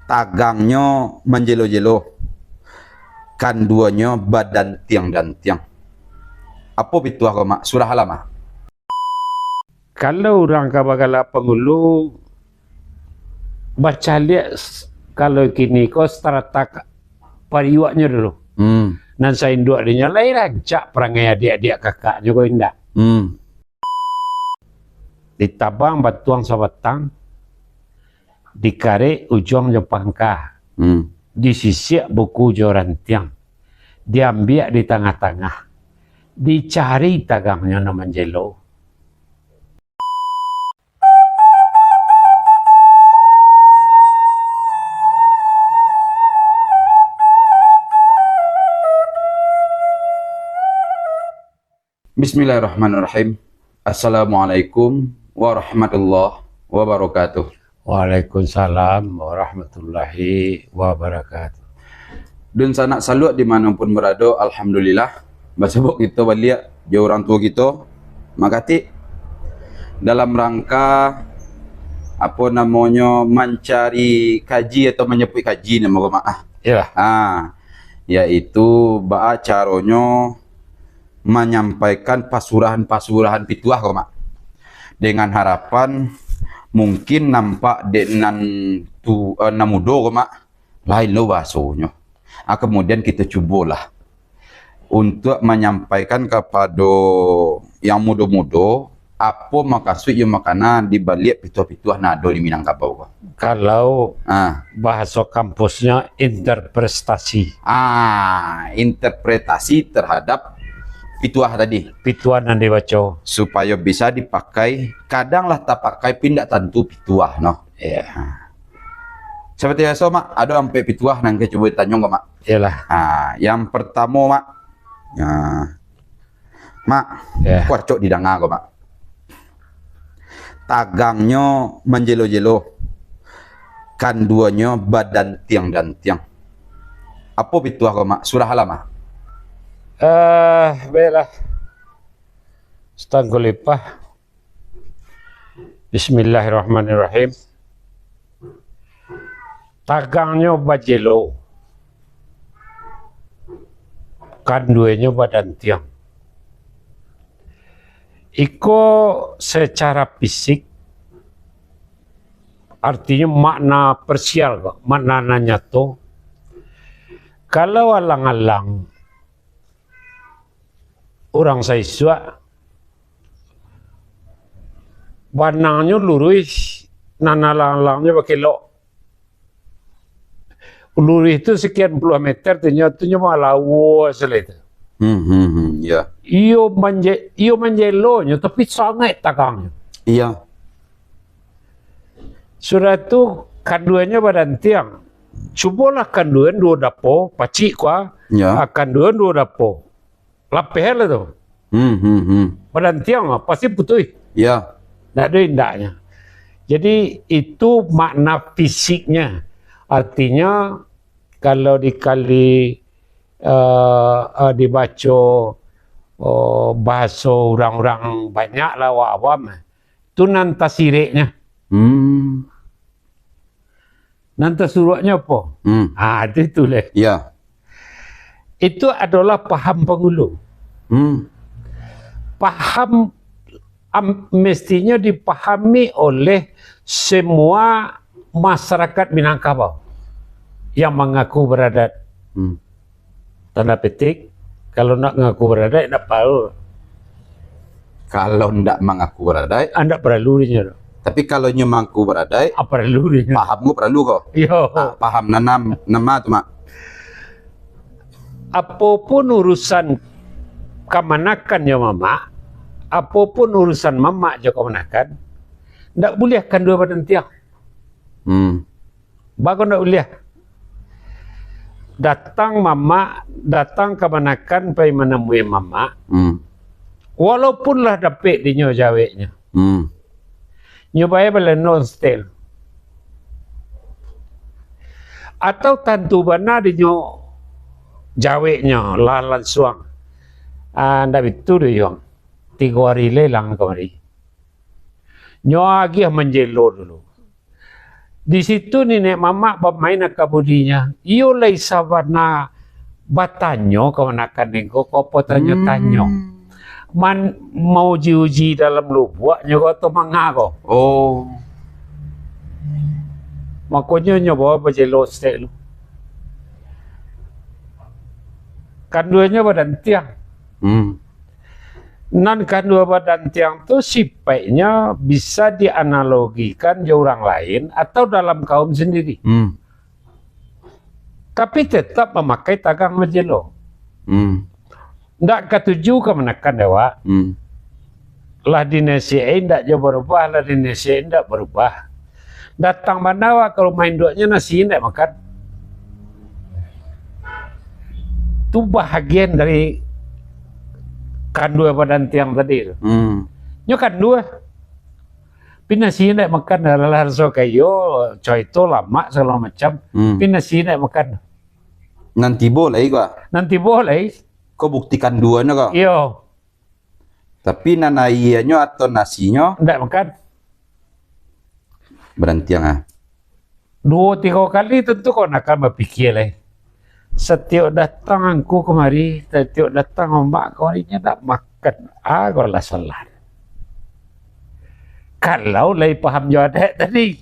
Tagangnya menjelo-jelo, kanduannya badan tiang dan tiang. Apa pituah kau mak? Surah Al-Lamah. Kalau orang kabagala pengulu baca lihat kalau kini kau strata pariwaknya dulu. Nan saya induk dia lain rancak perangai adik-adik kakaknya kau indah. Ditabang batuang sabatang, dikare ujung jepangka, disisik buku joran tiang, diambil di tengah-tengah, dicari tagangnya nama jelo. Bismillahirrahmanirrahim. Assalamualaikum warahmatullahi wabarakatuh. Waalaikumsalam warahmatullahi wabarakatuh. Dan sanak salut dimanapun berada, alhamdulillah. Basebok kita balik jauh orang tua kita, makati dalam rangka apa namanya mencari kaji atau menyebut kaji nama maaf. Ya. Yaitu bah caranya menyampaikan pasurahan-pasurahan pituah kok mak, dengan harapan mungkin nampak dengan namudo kok mak lain lo bahasonya. Kemudian kita cubalah untuk menyampaikan kepada yang muda-muda apa maksud yang makanan di balik pituah-pituah nado di Minangkabau kok. Kalau bahasa kampusnya interpretasi. Interpretasi terhadap pituah tadi. Pituah yang dibaca. Supaya bisa dipakai, kadanglah tak pakai pindah tentu pituah, no? Iya. Seperti biasa, mak, ada sampai pituah nang coba tanya kok, mak. Iyalah. Yang pertama, mak. Mak, kuarcok di danga kok, mak. Tagangnya menjelo-jelo, kanduannya badan tiang dan tiang. Apa pituah kok, mak? Surah Al-Lamah. Baiklah. Astagfirullah. Bismillahirrahmanirrahim. Tagangnya bajelo, kanduenya badan tiang. Iko secara fisik artinya makna parsial kok, makna nyata. Kalau alang-alang orang saiswa warnanya lurus, nanalang-langnya pakai lo. Lurus itu sekian puluh meter, ternyata malah luas itu. Ya. Iyo menjelonya, tapi sangat tagangnya. Iya. Surat itu kanduannya badan tiang. Cubalah kanduan dua dapo, pacik kuah. Ya. Kanduan dua dapo. Lapeh lah tu. Badan tiang pasti putih. Ya. Tak ada indahnya. Jadi itu makna fisiknya. Artinya kalau dikali dibaca bahasa orang-orang banyak lah awam, itu nanta siriknya. Nanta suratnya apa? Itu lah. Ya. Itu adalah paham pengulu. Paham mestinya dipahami oleh semua masyarakat Minangkabau yang mengaku beradat. Tanda petik, kalau nak mengaku beradat, tak perlu. Kalau tidak mengaku beradat, Anda perlu dia. tapi kalau nyu mengaku beradat, Perlu dia. pahammu perlu kok. Yo. Paham nama tu mak. Apapun urusan kemanakan ya mama, apapun urusan mama je kemanakan, tak boleh kan dua badan tiang. Bagus tak boleh. Datang mama, datang kemanakan pergi menemui mama. Walaupun lah dapat di nyo jawabnya. Nyobanya boleh non-style. Atau tantu bana di nyo jawabnya lalan suang. Anda itu dia yang 3 hari lelang kemari. Nyo lagi menjelo dulu. Di situ nenek mama bermain akabudinya. Iyo lay sabana batanyo kemanakan nengko kopo tanyo. Man mau uji dalam lubuk nyogo to mangako. Oh. Makanya nyoba bajelo stek lu. Kanduanya badan tiang. Nan kandua badan tiang itu sifatnya bisa dianalogikan di orang lain atau dalam kaum sendiri. Tapi tetap memakai tagang majelo. Ndak ketujuh kemenakan dewa. Lah dinasiai ndak jauh berubah, lah dinasiai ndak berubah. Datang manawa kalau main duanya nasi ndak makan. Itu bahagian dari kandua badan tiang tadi. Nyo kandua. Pinasi ndak makan adalah harso kayo, coy itu lama segala macam. Pinasi ndak makan. Nanti boleh gua. Nanti boleh. Kau buktikan duanya kok. Iyo. Tapi nanaiannya atau nasinya Ndak makan. berhenti yang 2-3 kali tentu kau nak berpikir lah. Setiap datang aku kemari, setiap datang mak kau harinya tak makan. Kau lah salah. Kalau lagi paham jawadah tadi.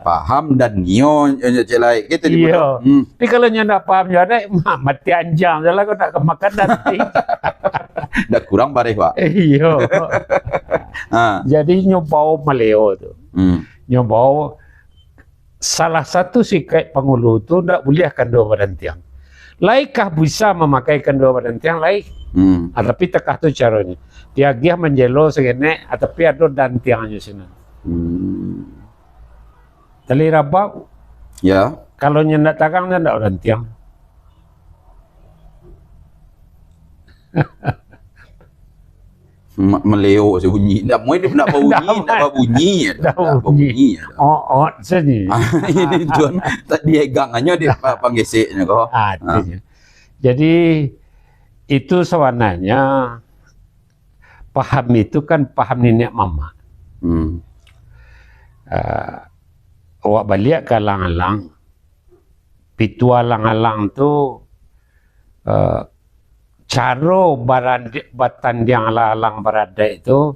Paham dan nyo celai gitu di Iya. Tapi kalau nya nak paham jawadah, mati anjang jalan kau nak makan nanti. Dah kurang bareh pak. Iya. Jadi nyobau maleo tu. Nyobau salah satu sikat pengulu tu ndak boleh kandua badan tiang. Laikah bisa memakai kandua badan tiang laik. Tapi tekah tu caranya. Dia gih menjelo segene, tapi ada dan tiangnya sini. Tali rabak. Ya. Kalau nyendak takang ndak dan tiang. Meleo sebunyi. Ndak mau dia nak bunyi, ndak bunyi. Oh, sini. Ini tuan tadi gangannya dia panggeseknya kok. Jadi itu sebenarnya paham itu kan paham nenek mama. Awak balik ke alang-alang, pitu alang-alang tu cara batan yang alang berada itu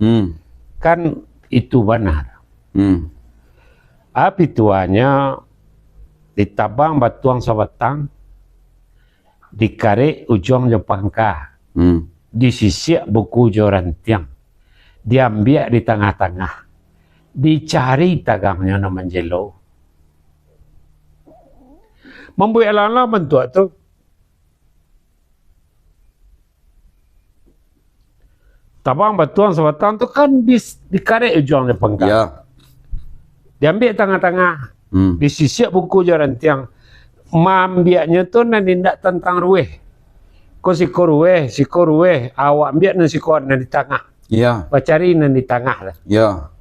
kan itu benar. Api tuanya ditabang batuang sabatang, dikarik ujung jepangka, disisik buku joran tiang, diambil di tengah-tengah, dicari tagangnya nama jelo. Membuat alang-alang bentuk tu. Tabang batuan sabatang tu kan dikarik ujung jepangka. Ya. Diambil tengah-tengah, disisik buku joran tiang. Mambiaknya tu nanti tidak tentang rueh. Kau siko rueh, awak ambil nanti siko nanti tengah. Ya. Bacari nanti tengah lah. Ya.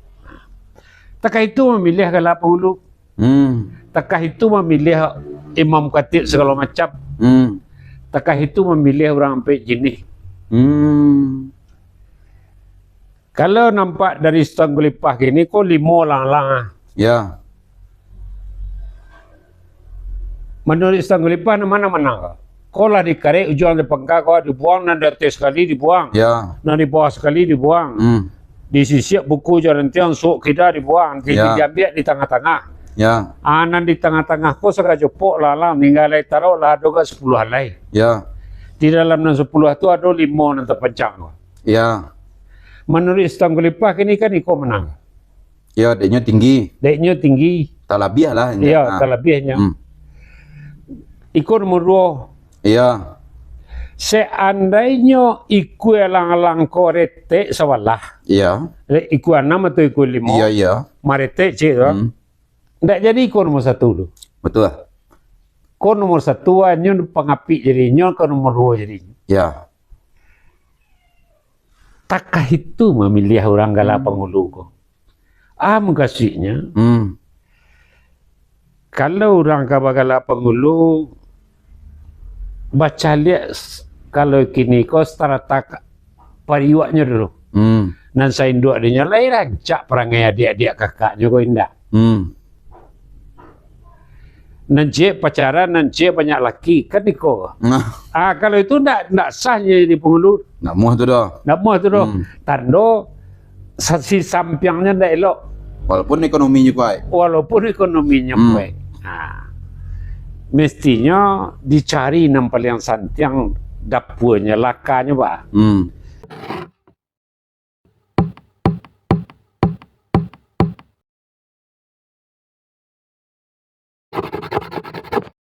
Takah itu memilih galap hulu. Takah itu memilih imam khatib segala macam. Takah itu memilih orang ambil jenis. Kalau nampak dari Stanggulipah gini, kau 5 lang-lang. Ya. Menurut Stanggulipah mana-mana. Kau lah dikarik ujung di pangkal, kau dibuang, dan di atas sekali dibuang. Ya. Dan di bawah sekali dibuang. Disisik buku jalan tiang, sok kita dibuang. Jadi diambil di tengah-tengah. Ya. Anan di tengah-tengah, kau sengaja jopok lalang, tinggal lagi taruh lah ada 10 halai. Ya. Di dalam 10 itu ada 5 yang terpencang. Ya. Menurut Stanggulipah ini kan ikut menang. Ya, deknya tinggi. Deknya tinggi. Talabiah lah. Ya, terlebihnya. Ikut nomor 2. Ya. Seandainya ikut alang-alang korete sawalah. Ya. Ikut 6 atau ikut 5. Iya, iya. Marete cik tu. Ndak jadi ikut nomor 1 dulu. Betul. Kau nomor 1 hanya pengapik jadinya, kau nomor 2 jadinya. Ya. Takkah itu memilih orang galak penghulu kau? Mengkasihnya. Kalau orang galak penghulu baca lihat kalau kini kau setara tak pariwaknya dulu. Nan saya induk dia lain lah, cak perangai adik-adik kakaknya kau indah. Nan cik pacaran, nan cik banyak laki, kan niko. Kalau itu ndak sahnya di penghulu. Nak muah tu dah. Nak muah tu dah. Tando si sampingnya ndak elok. Walaupun ekonominya kuat. Walaupun ekonominya baik. Mestinya dicari yang paling santiang dapurnya, lakanya, Pak.